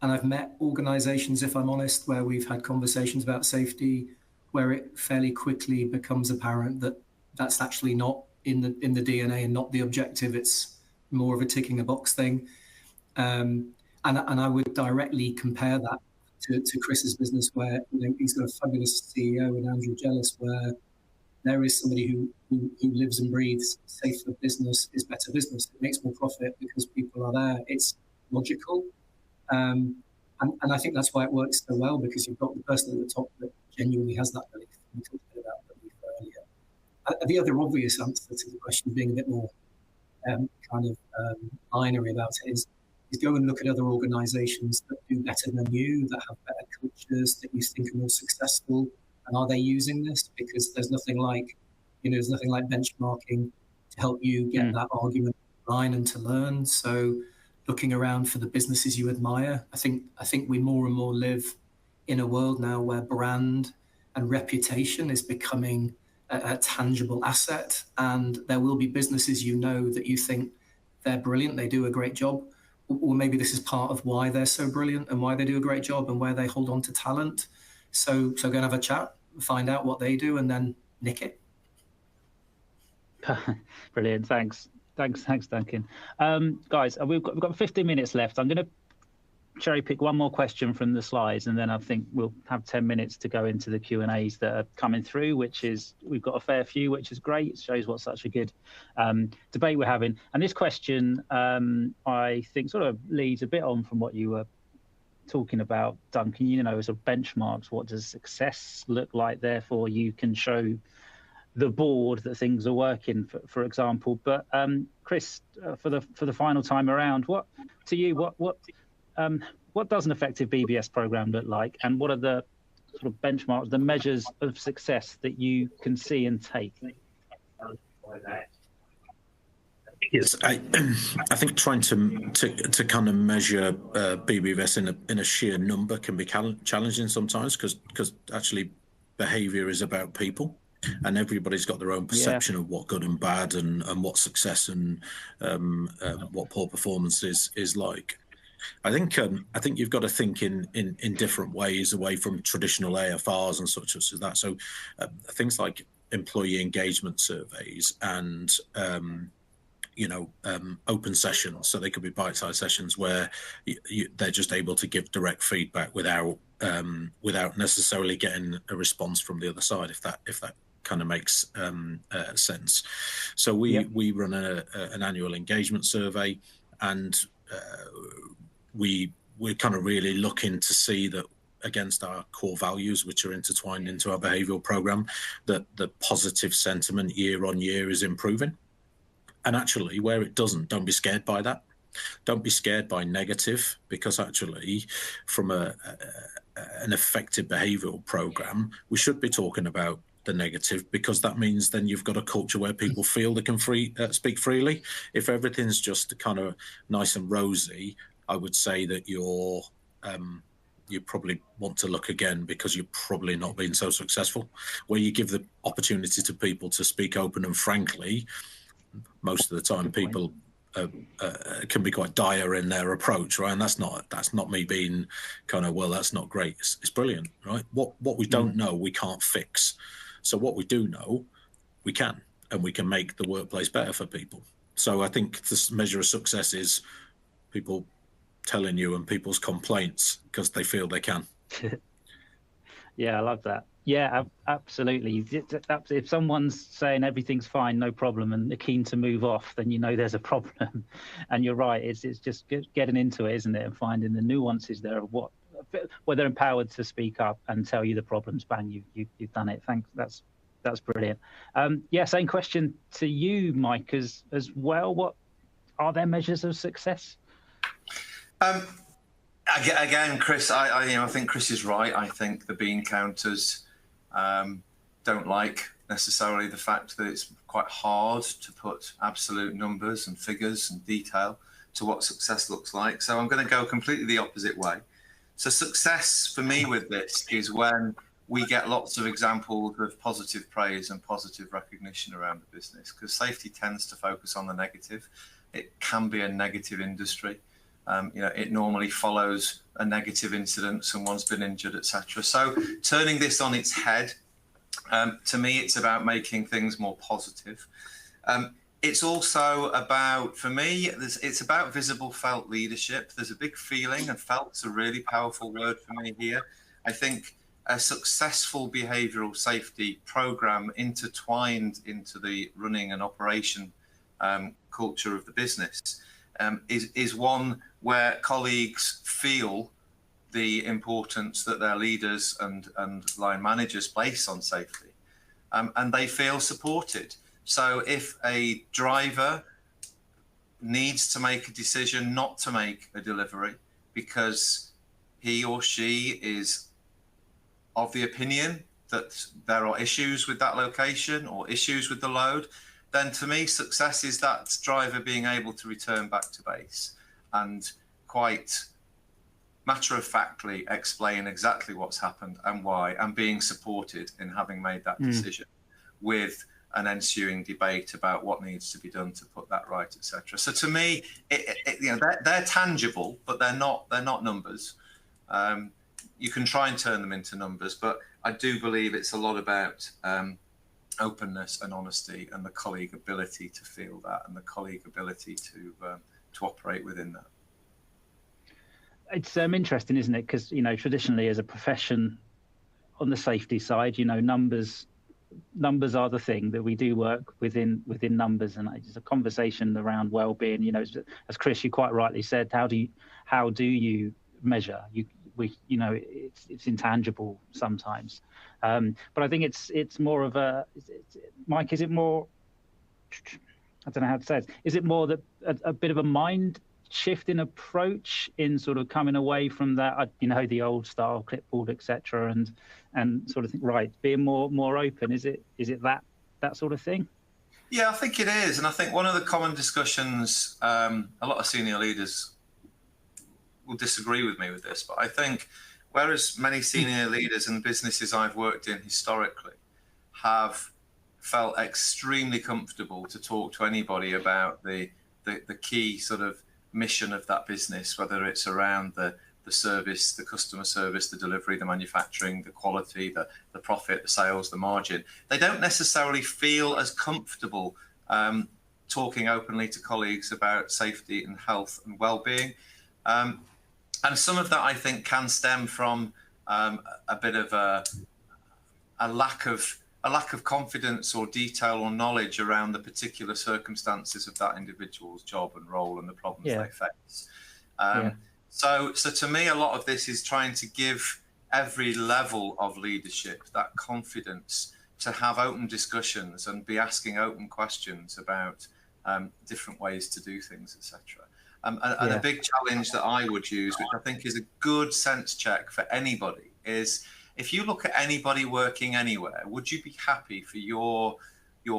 and I've met organizations, if I'm honest, where we've had conversations about safety, where it fairly quickly becomes apparent that that's actually not in the DNA and not the objective. It's more of a ticking a box thing. And I would directly compare that to Chris's business, where he's got a fabulous CEO in Andrew Jellis, where there is somebody who lives and breathes safer business is better business. It makes more profit because people are there. It's logical. And I think that's why it works so well, because you've got the person at the top that genuinely has that belief. We talked a bit about belief earlier. The other obvious answer to the question, being a bit more binary about it, is go and look at other organizations that do better than you, that have better cultures, that you think are more successful, and are they using this? Because there's nothing like benchmarking to help you get that argument line and to learn. So looking around for the businesses you admire. I think we more and more live in a world now where brand and reputation is becoming a tangible asset, and there will be businesses that you think they're brilliant, they do a great job, or maybe this is part of why they're so brilliant and why they do a great job and where they hold on to talent. So go and have a chat, find out what they do, and then nick it. Brilliant. Thanks, Duncan. Guys, we've got 15 minutes left. I'm going to cherry pick one more question from the slides, and then I think we'll have 10 minutes to go into the Q&As that are coming through, we've got a fair few, which is great. It shows what such a good debate we're having. And this question, I think, sort of leads a bit on from what you were talking about, Duncan, sort of benchmarks. What does success look like? Therefore, you can show the board that things are working, for example. But Chris, for the final time around, what does an effective BBS program look like, and what are the sort of benchmarks, the measures of success that you can see and take? Yes, I think trying to kind of measure BBS in a sheer number can be challenging sometimes, because actually behaviour is about people, and everybody's got their own perception of what good and bad and what success and what poor performance is like. I think you've got to think in different ways away from traditional AFRs and such as that. So things like employee engagement surveys and open sessions. So they could be bite-sized sessions where they're just able to give direct feedback without necessarily getting a response from the other side, if that kind of makes sense. So we run an annual engagement survey, and we're kind of really looking to see that against our core values, which are intertwined into our behavioural programme, that the positive sentiment year on year is improving. And actually, where it doesn't, don't be scared by that. Don't be scared by negative, because actually, from an effective behavioural programme, we should be talking about the negative, because that means then you've got a culture where people feel they can speak freely. If everything's just kind of nice and rosy, I would say that you probably want to look again, because you're probably not being so successful. Where you give the opportunity to people to speak open and frankly, most of the time people can be quite dire in their approach, right? And that's not me being kind of, well, that's not great. It's brilliant, right? What we don't know, we can't fix. So what we do know, we can, and we can make the workplace better for people. So I think this measure of success is people telling you and people's complaints because they feel they can. Yeah, I love that. Yeah, absolutely. If someone's saying everything's fine, no problem, and they're keen to move off, then you know there's a problem. And you're right, it's just getting into it, isn't it, and finding the nuances there of where they're empowered to speak up and tell you the problems. Bang, you've done it. Thanks. That's brilliant. Yeah, same question to you, Mike, as well. What are there measures of success? Again, Chris, I think Chris is right. I think the bean counters don't like necessarily the fact that it's quite hard to put absolute numbers and figures and detail to what success looks like. So I'm going to go completely the opposite way. So success for me with this is when we get lots of examples of positive praise and positive recognition around the business, because safety tends to focus on the negative. It can be a negative industry. It normally follows a negative incident, someone's been injured, etc. So turning this on its head, to me, it's about making things more positive. It's also about, for me, it's about visible felt leadership. There's a big feeling, and felt's a really powerful word for me here. I think a successful behavioural safety programme intertwined into the running and operation culture of the business is one where colleagues feel the importance that their leaders and line managers place on safety, and they feel supported. So if a driver needs to make a decision not to make a delivery because he or she is of the opinion that there are issues with that location or issues with the load, then to me, success is that driver being able to return back to base and quite matter-of-factly explain exactly what's happened and why, and being supported in having made that decision with an ensuing debate about what needs to be done to put that right, etc. So to me, they're tangible, but they're not numbers. You can try and turn them into numbers, but I do believe it's a lot about openness and honesty, and the colleague ability to feel that, and the colleague ability to operate within that. It's interesting, isn't it? Because traditionally, as a profession, on the safety side, numbers are the thing that we do work within numbers, and it's a conversation around well-being. As Chris, you quite rightly said, how do you measure? it's intangible sometimes. But I think it's more of a, Mike, is it more, I don't know how to say it. Is it more that a bit of a mind shift in approach in sort of coming away from that, the old style clipboard, etc., and sort of think, right, being more open? Is it that sort of thing? Yeah, I think it is. And I think one of the common discussions, a lot of senior leaders will disagree with me with this, but I think whereas many senior leaders in businesses I've worked in historically have felt extremely comfortable to talk to anybody about the key sort of mission of that business, whether it's around the service, the customer service, the delivery, the manufacturing, the quality, the profit, the sales, the margin. They don't necessarily feel as comfortable talking openly to colleagues about safety and health and well-being. And some of that, I think, can stem from a bit of a lack of confidence or detail or knowledge around the particular circumstances of that individual's job and role and the problems they face. So to me, a lot of this is trying to give every level of leadership that confidence to have open discussions and be asking open questions about different ways to do things, etc. And a big challenge that I would use, which I think is a good sense check for anybody, is if you look at anybody working anywhere, would you be happy for your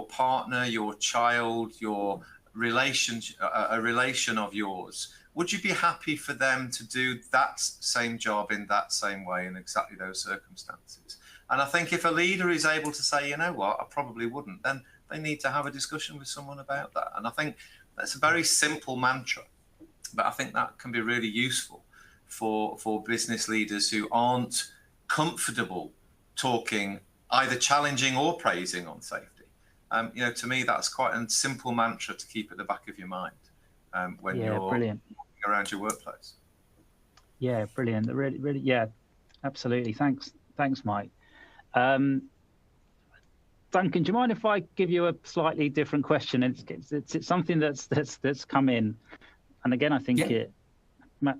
partner, your child, your relation of yours? Would you be happy for them to do that same job in that same way in exactly those circumstances? And I think if a leader is able to say, you know what, I probably wouldn't, then they need to have a discussion with someone about that. And I think that's a very simple mantra, but I think that can be really useful for business leaders who aren't comfortable talking, either challenging or praising on safety. To me, that's quite a simple mantra to keep at the back of your mind when you're walking around your workplace. Yeah, brilliant. Really, yeah, absolutely. Thanks, Mike. Duncan, do you mind if I give you a slightly different question? It's something that's come in, and again, I think it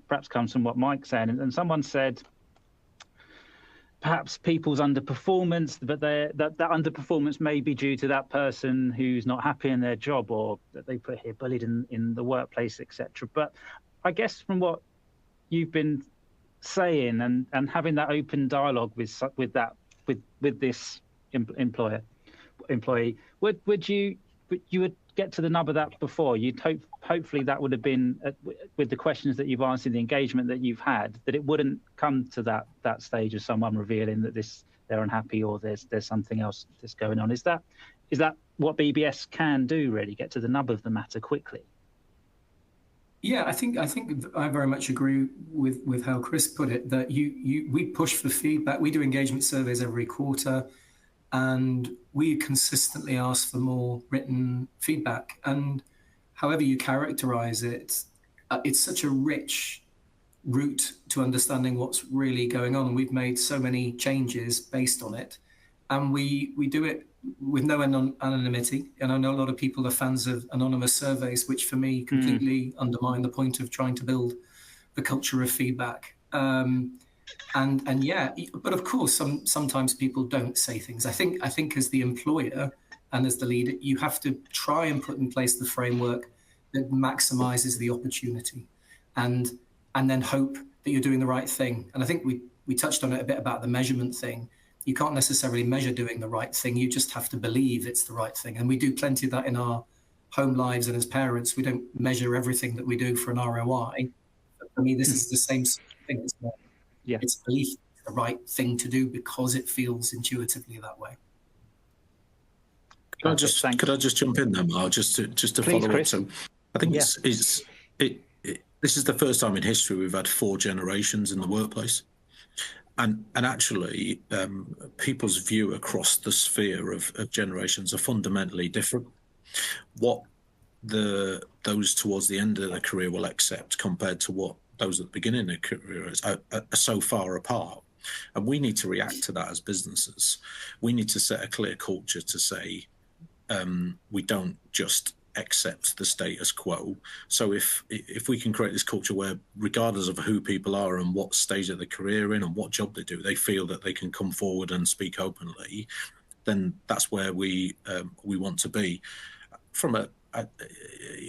perhaps comes from what Mike's saying. And someone said, perhaps people's underperformance, but that underperformance may be due to that person who's not happy in their job, or that they put here bullied in the workplace, etc. But I guess from what you've been saying and having that open dialogue with this employee, would you get to the nub of that before? You'd hopefully that would have been with the questions that you've answered, the engagement that you've had, that it wouldn't come to that stage of someone revealing that they're unhappy or there's something else that's going on. Is that what BBS can do, really, get to the nub of the matter quickly? Yeah, I think I very much agree with how Chris put it, that we push for feedback. We do engagement surveys every quarter, and we consistently ask for more written feedback. And however you characterize it, it's such a rich route to understanding what's really going on. And we've made so many changes based on it. And we do it with no anonymity. And I know a lot of people are fans of anonymous surveys, which for me completely undermine the point of trying to build the culture of feedback. And yeah, but of course, sometimes people don't say things. I think as the employer and as the leader, you have to try and put in place the framework that maximizes the opportunity, and then hope that you're doing the right thing. And I think we touched on it a bit about the measurement thing. You can't necessarily measure doing the right thing. You just have to believe it's the right thing. And we do plenty of that in our home lives and as parents. We don't measure everything that we do for an ROI. But for me, this is the same sort of thing. It's belief it's the right thing to do because it feels intuitively that way. Could I just jump in there, Mark, just to Please, follow Chris. up? So I think this is the first time in history we've had 4 generations in the workplace. And actually, people's view across the sphere of generations are fundamentally different. What those towards the end of their career will accept compared to what those at the beginning of their career are so far apart. And we need to react to that as businesses. We need to set a clear culture to say, we don't just accept the status quo. So if we can create this culture where, regardless of who people are and what stage of their career in and what job they do, they feel that they can come forward and speak openly, then that's where we want to be. From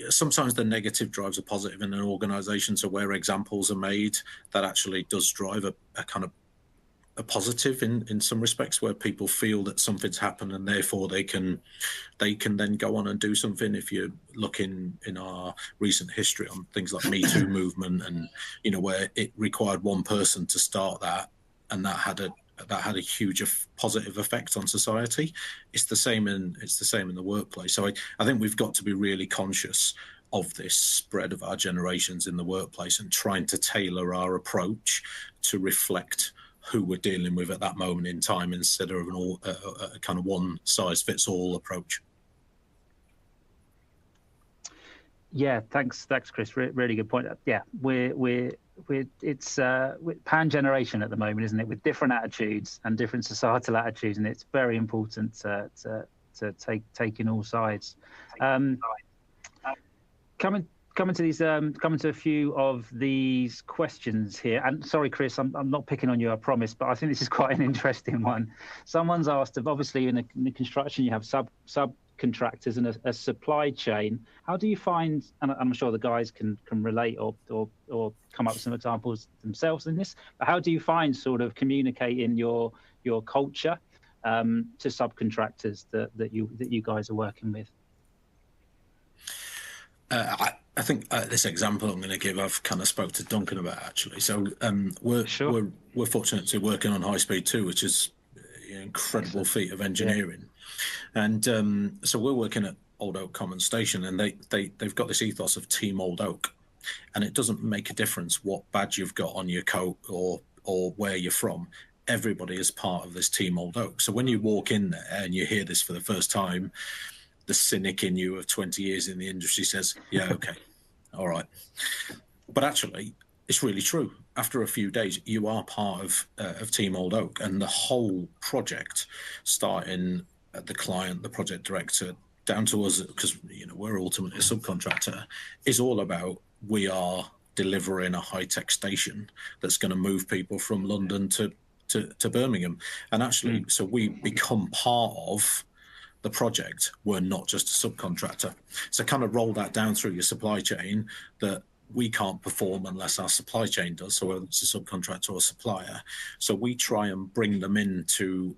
sometimes the negative drives a positive in an organisation. So where examples are made, that actually does drive a kind of a positive in some respects, where people feel that something's happened and therefore they can then go on and do something. If you look in our recent history on things like Me Too movement, and where it required one person to start that, and that had a huge positive effect on society. It's the same in the workplace. So I think we've got to be really conscious of this spread of our generations in the workplace and trying to tailor our approach to reflect who we're dealing with at that moment in time, instead of a kind of one size fits all approach. Yeah, thanks, Chris. Really good point. Yeah, it's pan generation at the moment, isn't it? With different attitudes and different societal attitudes, and it's very important to take in all sides. Coming to a few of these questions here, and sorry, Chris, I'm not picking on you, I promise, but I think this is quite an interesting one. Someone's asked, obviously in the construction you have subcontractors and a supply chain. How do you find, and I'm sure the guys can relate or come up with some examples themselves in this, but how do you find sort of communicating your culture to subcontractors that you guys are working with? I think this example I'm going to give, I've kind of spoke to Duncan about actually. So we're fortunate to be working on High Speed 2, which is an incredible feat of engineering. Yeah. And so we're working at Old Oak Common Station, and they've got this ethos of Team Old Oak, and it doesn't make a difference what badge you've got on your coat or where you're from. Everybody is part of this Team Old Oak. So when you walk in there and you hear this for the first time, the cynic in you of 20 years in the industry says, yeah, okay, all right. But actually, it's really true. After a few days, you are part of Team Old Oak, and the whole project, starting at the client, the project director, down to us, because we're ultimately a subcontractor, is all about, we are delivering a high-tech station that's going to move people from London to Birmingham. And actually, so we become part of the project. We're not just a subcontractor. So kind of roll that down through your supply chain, that we can't perform unless our supply chain does, so whether it's a subcontractor or a supplier. So we try and bring them into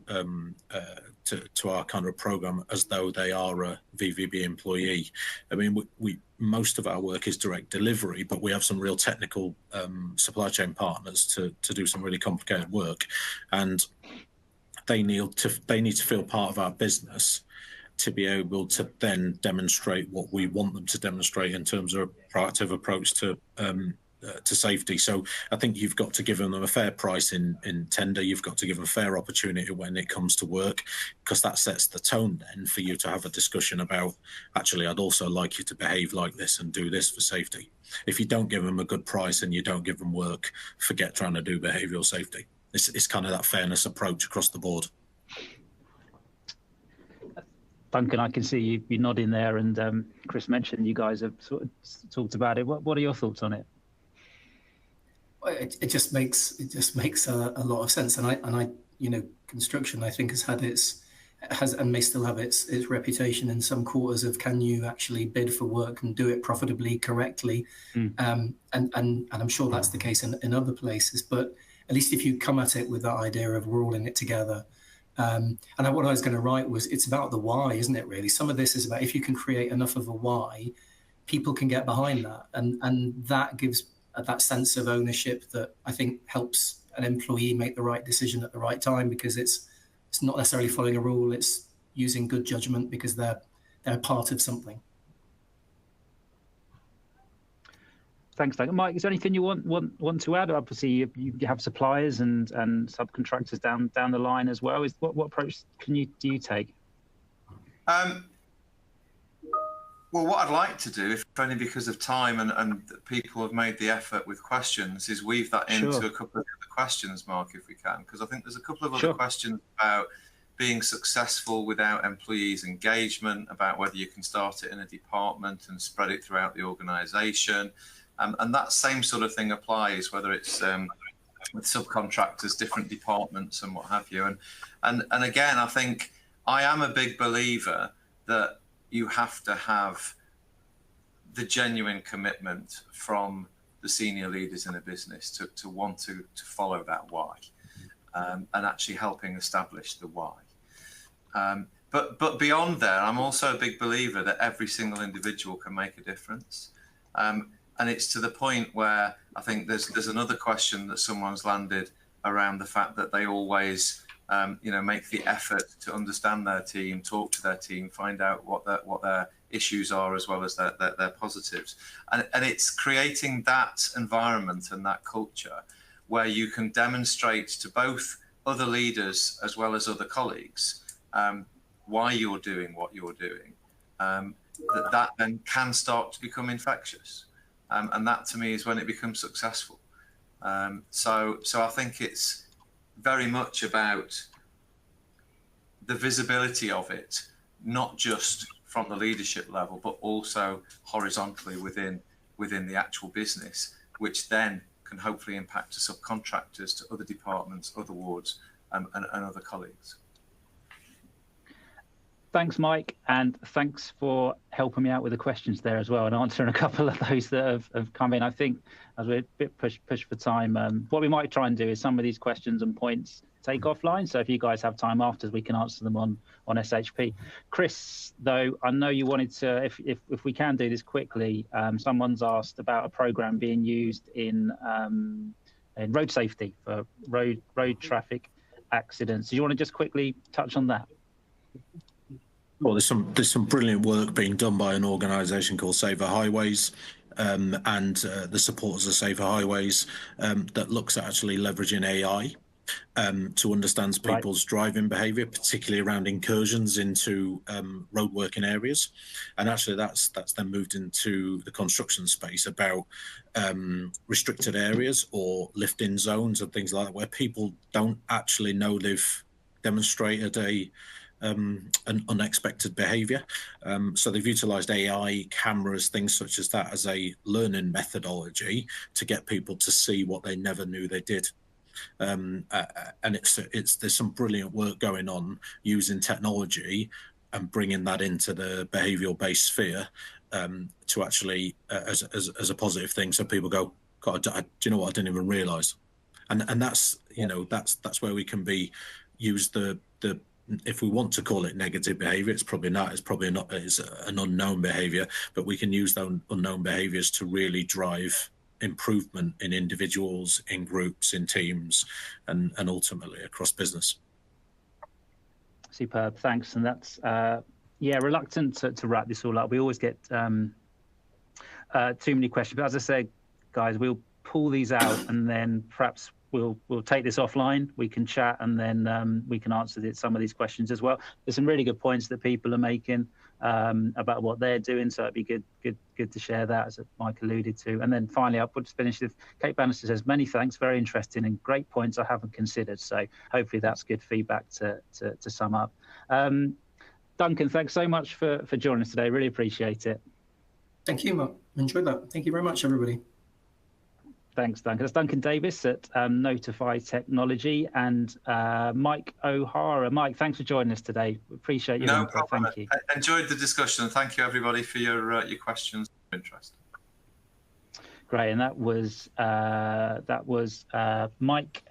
to our kind of program as though they are a VVB employee. I mean, we most of our work is direct delivery, but we have some real technical supply chain partners to do some really complicated work, and they need to feel part of our business to be able to then demonstrate what we want them to demonstrate in terms of a proactive approach to safety. So I think you've got to give them a fair price in tender. You've got to give them a fair opportunity when it comes to work, because that sets the tone then for you to have a discussion about, actually, I'd also like you to behave like this and do this for safety. If you don't give them a good price and you don't give them work, forget trying to do behavioural safety. It's kind of that fairness approach across the board. Duncan, I can see you nodding there, and Chris mentioned you guys have sort of talked about it. What are your thoughts on it? It just makes a lot of sense, and I construction, I think, has and may still have its reputation in some quarters of, can you actually bid for work and do it profitably, correctly, and I'm sure that's the case in other places, but at least if you come at it with that idea of we're all in it together. And what I was going to write was, it's about the why, isn't it, really? Some of this is about, if you can create enough of a why, people can get behind that. And that gives that sense of ownership that I think helps an employee make the right decision at the right time, because it's not necessarily following a rule, it's using good judgment because they're part of something. Thanks, Duncan. Mike, is there anything you want to add? Obviously, you have suppliers and subcontractors down the line as well. What approach do you take? Well, what I'd like to do, if only because of time and people have made the effort with questions, is weave that into a couple of other questions, Mark, if we can, because I think there's a couple of other questions about being successful without employees' engagement, about whether you can start it in a department and spread it throughout the organisation. And that same sort of thing applies, whether it's with subcontractors, different departments and what have you. And again, I think I am a big believer that you have to have the genuine commitment from the senior leaders in a business to want to follow that why, and actually helping establish the why. But beyond there, I'm also a big believer that every single individual can make a difference. And it's to the point where I think there's another question that someone's landed around the fact that they always make the effort to understand their team, talk to their team, find out what their issues are as well as their positives. And it's creating that environment and that culture where you can demonstrate to both other leaders as well as other colleagues why you're doing what you're doing, that then can start to become infectious. And that to me is when it becomes successful. So I think it's very much about the visibility of it, not just from the leadership level, but also horizontally within the actual business, which then can hopefully impact to subcontractors, to other departments, other wards, and other colleagues. Thanks, Mike, and thanks for helping me out with the questions there as well and answering a couple of those that have come in. I think as we're a bit pushed for time, what we might try and do is some of these questions and points take offline. So if you guys have time after, we can answer them on SHP. Chris, though, I know you wanted to, if we can do this quickly, someone's asked about a program being used in road safety for road traffic accidents. Do you want to just quickly touch on that? Well, there's some brilliant work being done by an organisation called Safer Highways and the supporters of Safer Highways that looks at actually leveraging AI to understand people's driving behaviour, particularly around incursions into road working areas. And actually that's then moved into the construction space about restricted areas or lift-in zones and things like that, where people don't actually know they've demonstrated an unexpected behaviour. So they've utilised AI, cameras, things such as that as a learning methodology to get people to see what they never knew they did. And there's some brilliant work going on using technology and bringing that into the behavioural based sphere to actually as a positive thing. So people go, God, do you know what? I didn't even realise. And that's that's where we can use the if we want to call it negative behaviour, it's probably not. It's an unknown behaviour, but we can use those unknown behaviours to really drive improvement in individuals, in groups, in teams, and ultimately across business. Superb, thanks. And that's reluctant to wrap this all up. We always get too many questions, but as I said, guys, we'll pull these out and then perhaps we'll take this offline. We can chat and then we can answer some of these questions as well. There's some really good points that people are making about what they're doing, so it'd be good to share that, as Mike alluded to. And then finally, I'll just finish with Kate Bannister says, many thanks, very interesting and great points I haven't considered. So hopefully that's good feedback to sum up. Duncan, thanks so much for joining us today. Really appreciate it. Thank you, Mark. Enjoyed that. Thank you very much, everybody. Thanks, Duncan. That's Duncan Davis at Notify Technology and Mike O'Hara. Mike, thanks for joining us today. Appreciate your input. No problem. Thank you. I enjoyed the discussion. Thank you, everybody, for your questions and interest. Great, and that was Mike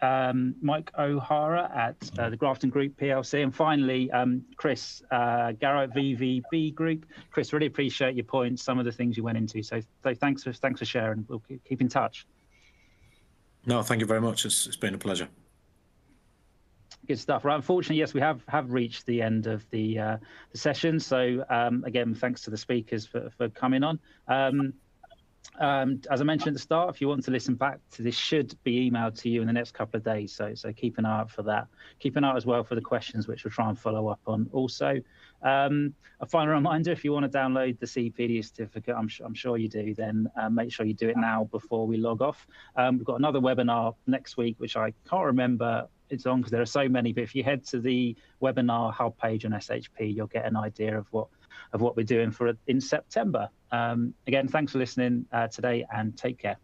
O'Hara at the Grafton Group PLC, and finally Chris Garrett VVB Group. Chris, really appreciate your points, some of the things you went into. So thanks for sharing. We'll keep in touch. No, thank you very much. It's been a pleasure. Good stuff. Right, unfortunately, yes, we have reached the end of the session. So again, thanks to the speakers for coming on. As I mentioned at the start, if you want to listen back to this, should be emailed to you in the next couple of days. So keep an eye out for that. Keep an eye out as well for the questions, which we'll try and follow up on. Also, A final reminder, if you want to download the CPD certificate, I'm sure you do, then make sure you do it now before we log off. We've got another webinar next week, which I can't remember it's on because there are so many, but if you head to the webinar hub page on SHP, you'll get an idea of what we're doing in September. Again, thanks for listening today, and take care.